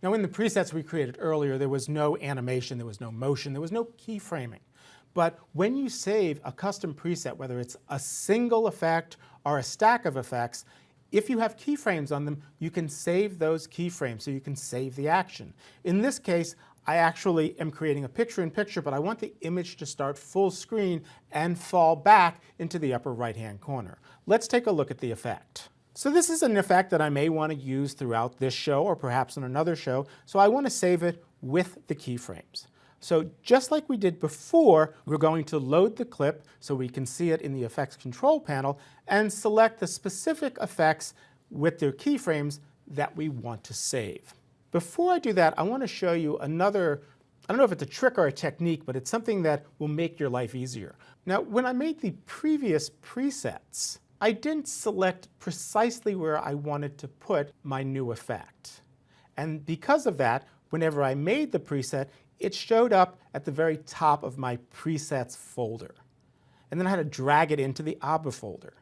Now in the presets we created earlier, there was no animation, there was no motion, there was no keyframing. But when you save a custom preset, whether it's a single effect or a stack of effects, if you have keyframes on them, you can save those keyframes, so you can save the action. In this case, I actually am creating a picture-in-picture, but I want the image to start full screen and fall back into the upper right-hand corner. Let's take a look at the effect. So this is an effect that I may want to use throughout this show or perhaps in another show, so I want to save it with the keyframes. So just like we did before, we're going to load the clip so we can see it in the effects control panel and select the specific effects with their keyframes that we want to save. Before I do that, I want to show you another, I don't know if it's a trick or a technique, but it's something that will make your life easier. Now, when I made the previous presets, I didn't select precisely where I wanted to put my new effect. And because of that, whenever I made the preset, it showed up at the very top of my presets folder. And then I had to drag it into the ABBA folder.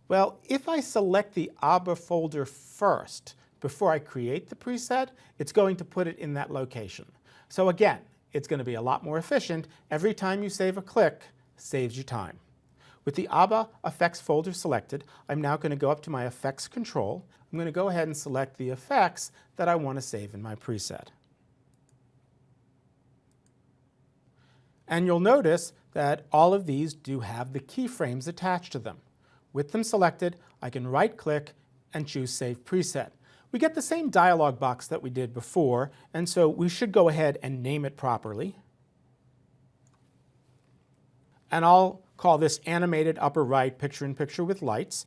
Well, if I select the ABBA folder first, before I create the preset, it's going to put it in that location. So again, it's going to be a lot more efficient. Every time you save a click, saves you time. With the ABBA effects folder selected, I'm now going to go up to my effects control. I'm going to go ahead and select the effects that I want to save in my preset. And you'll notice that all of these do have the keyframes attached to them. With them selected, I can right-click and choose Save Preset. We get the same dialog box that we did before, and so we should go ahead and name it properly. And I'll call this Animated Upper Right Picture-in-Picture with Lights.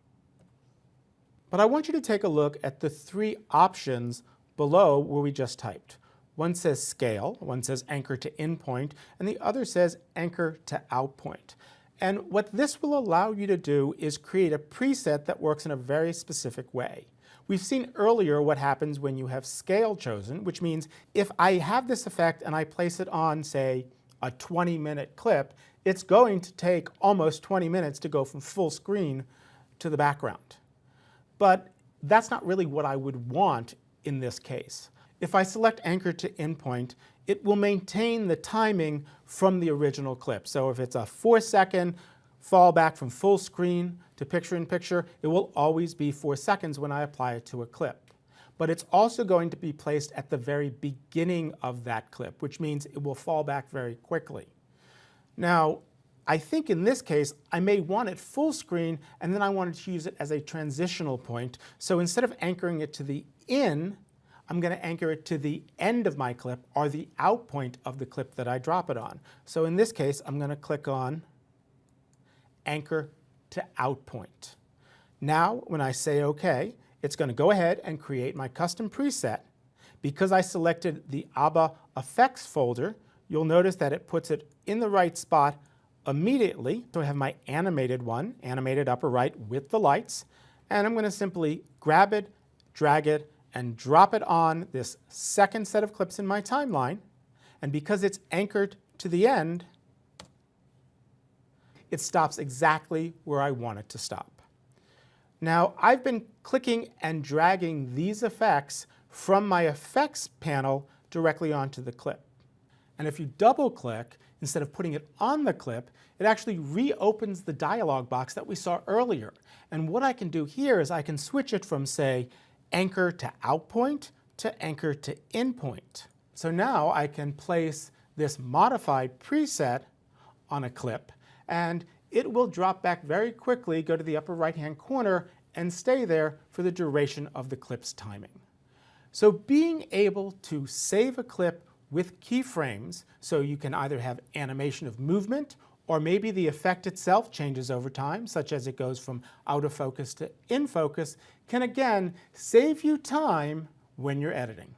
But I want you to take a look at the three options below where we just typed. One says Scale, one says Anchor to Endpoint, and the other says Anchor to Outpoint. And what this will allow you to do is create a preset that works in a very specific way. We've seen earlier what happens when you have scale chosen, which means if I have this effect and I place it on, say, a 20-minute clip, it's going to take almost 20 minutes to go from full screen to the background. But that's not really what I would want in this case. If I select Anchor to Endpoint, it will maintain the timing from the original clip. So if it's a 4-second fallback from full screen to picture-in-picture, it will always be 4 seconds when I apply it to a clip. But it's also going to be placed at the very beginning of that clip, which means it will fall back very quickly. Now, I think in this case, I may want it full screen, and then I wanted to use it as a transitional point. So instead of anchoring it to the in, I'm going to anchor it to the end of my clip or the out point of the clip that I drop it on. So in this case, I'm going to click on Anchor to Out Point. Now, when I say OK, it's going to go ahead and create my custom preset. Because I selected the ABBA Effects folder, you'll notice that it puts it in the right spot immediately. So I have my animated one, Animated Upper Right with the lights. And I'm going to simply grab it, drag it, and drop it on this second set of clips in my timeline. And because it's anchored to the end, it stops exactly where I want it to stop. Now, I've been clicking and dragging these effects from my effects panel directly onto the clip. And if you double click, instead of putting it on the clip, it actually reopens the dialog box that we saw earlier. And what I can do here is I can switch it from, say, Anchor to Outpoint to Anchor to Endpoint. So now I can place this modified preset on a clip, and it will drop back very quickly, go to the upper right-hand corner, and stay there for the duration of the clip's timing. So being able to save a clip with keyframes, so you can either have animation of movement, or maybe the effect itself changes over time, such as it goes from out of focus to in focus, can again save you time when you're editing.